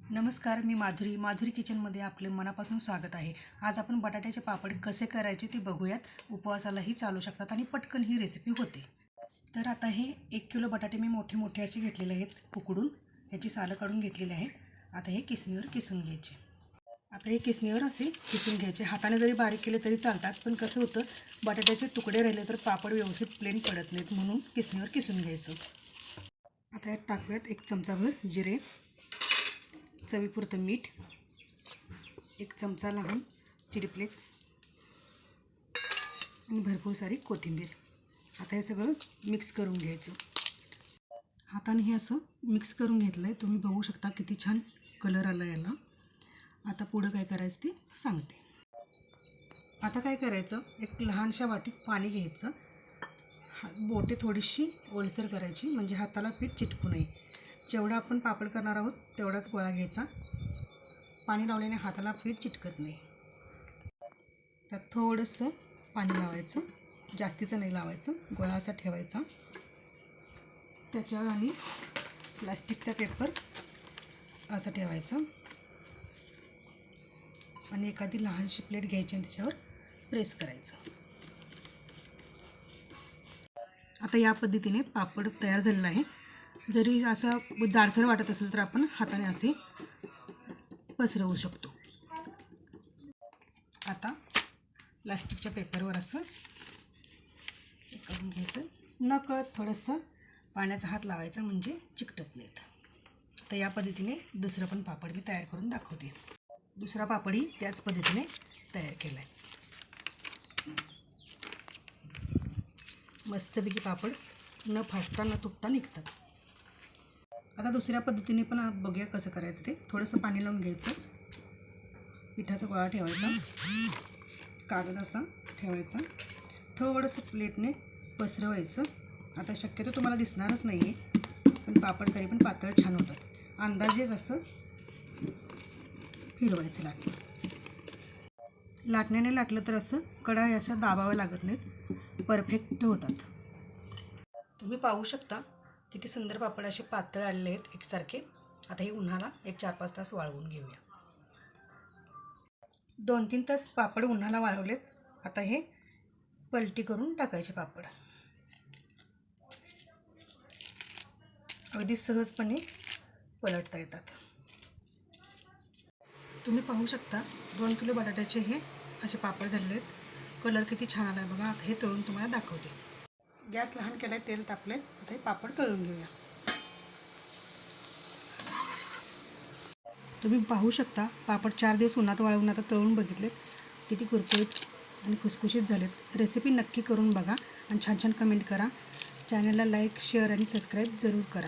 नमस्कार, मी माधुरी किचनमध्ये आपले मनापासून स्वागत आहे। आज आपण बटाट्याचे पापड कसे करायचे ते बघूयात। उपवासालाही चालू शकतात आणि पटकन ही रेसिपी होते। तर आता हे 1 किलो बटाटे मी मोठे मोठे असे घेतलेले आहेत उकडून, याची सालं काढून घेतलेली आहे। आता हे किसणीवर किसून घ्यायचे। आता हे किसणीवर असे किसून घ्यायचे। हाताने जरी बारीक केले तरी चालतात, पण कसं होतं बटाट्याचे तुकडे राहिले तर पापड व्यवस्थित प्लेन पडत नाहीत, म्हणून किसणीवर किसून घ्यायचं। आता यात टाकूयात 1 चमचाभर जिरे, चवीपुरतं मीठ, 1 चमचा लहान चिली फ्लेक्स आणि भरपूर सारी कोथिंबीर। आता हे सगळं मिक्स करून घ्यायचं। हाताने हे असं मिक्स करून घेतलं आहे। तुम्ही बघू शकता किती छान कलर आला याला। आता पुढं काय करायचं ते सांगते। आता काय करायचं, एक लहानशा वाटीत पाणी घ्यायचं। बोटे थोडीशी ओलसर करायची, म्हणजे हाताला पीठ चिटकू नये। जेवढा आपण पापड करणार आहोत तेवढाच गोळा घ्यायचा। पाणी लावल्याने हाताला पीठ चिटकत नाही। त्यात थोडंसं पाणी लावायचं, जास्तीचं नाही लावायचं। गोळा असा ठेवायचा, त्याच्यावर आणि प्लास्टिकचा पेपर असं ठेवायचं आणि एखादी लहानशी प्लेट घ्यायची आणि त्याच्यावर प्रेस करायचं। आता या पद्धतीने पापड तयार झालेला आहे। जरी असं जाडसर वाटत असेल तर आपण हाताने असे पसरवू शकतो। आता प्लास्टिकच्या पेपरवर असं करून घ्यायचं। नकळत थोडंसं पाण्याचा हात लावायचा, म्हणजे चिकटत नाहीत। तर या पद्धतीने दुसरं पण पापड मी तयार करून दाखवते। दुसरा पापडही त्याच पद्धतीने तयार केला आहे। मस्तपैकी पापड न फाटता न तुटता निघतात। आता दुसऱ्या पद्धतीने पण बघूया कसं करायचं ते। थोडंसं पाणी लावून घ्यायचं, पिठाचा गोळा ठेवायचा, कागद असा ठेवायचा, थोडंसं प्लेटने पसरवायचं। आता शक्यतो तुम्हाला दिसणारच नाही आहे, पण पापड तरी पण पातळ छान होतात। अंदाजेच असं फिरवायचं लाटण्याने लाटलं तर असं कडा अशा दाबाव्या लागत नाहीत, परफेक्ट होतात। तुम्ही पाहू शकता किती सुंदर पापड असे पातळ आलेले आहेत एकसारखे। आता हे उन्हाला एक 4-5 तास वाळवून घेऊया। 2-3 तास पापड उन्हाला वाळवलेत। आता हे पलटी करून टाकायचे पापड। अगदी सहजपणे पलटता येतात। तुम्ही पाहू शकता 2 किलो बटाट्याचे हे असे पापड झालेले आहेत। कलर किती छान आला आहे बघा। आता हे तळून तुम्हाला दाखवते। गॅस लहान केला आहे, तेल तापले। आता हे पापड तळून घेऊया। तुम्ही पाहू शकता पापड 4 दिवस उन्हात वाळवून आता तळून बघितलेत, किती कुरकुरीत आणि खुसखुशीत झालेत। रेसिपी नक्की करून बघा आणि छान छान कमेंट करा। चॅनलला लाईक, शेअर आणि सबस्क्राईब जरूर करा।